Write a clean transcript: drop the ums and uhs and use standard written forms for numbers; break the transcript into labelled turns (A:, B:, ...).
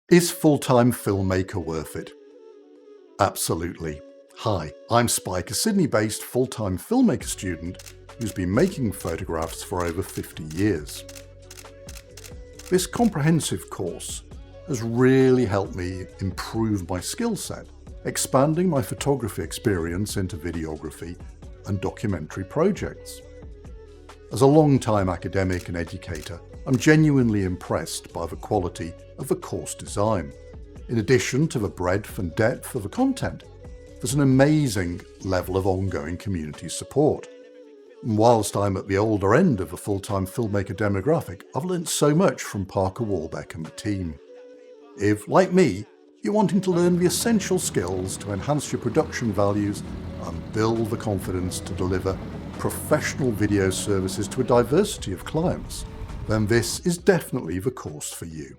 A: Is full-time filmmaker worth it? Absolutely. Hi, I'm Spike, a Sydney-based full-time filmmaker student who's been making photographs for over 50 years. This comprehensive course has really helped me improve my skill set, expanding my photography experience into videography and documentary projects. As a long-time academic and educator, I'm genuinely impressed by the quality of the course design. In addition to the breadth and depth of the content, there's an amazing level of ongoing community support. And whilst I'm at the older end of the full-time filmmaker demographic, I've learned so much from Parker Walbeck and the team. If, like me, you're wanting to learn the essential skills to enhance your production values and build the confidence to deliver professional video services to a diversity of clients, then this is definitely the course for you.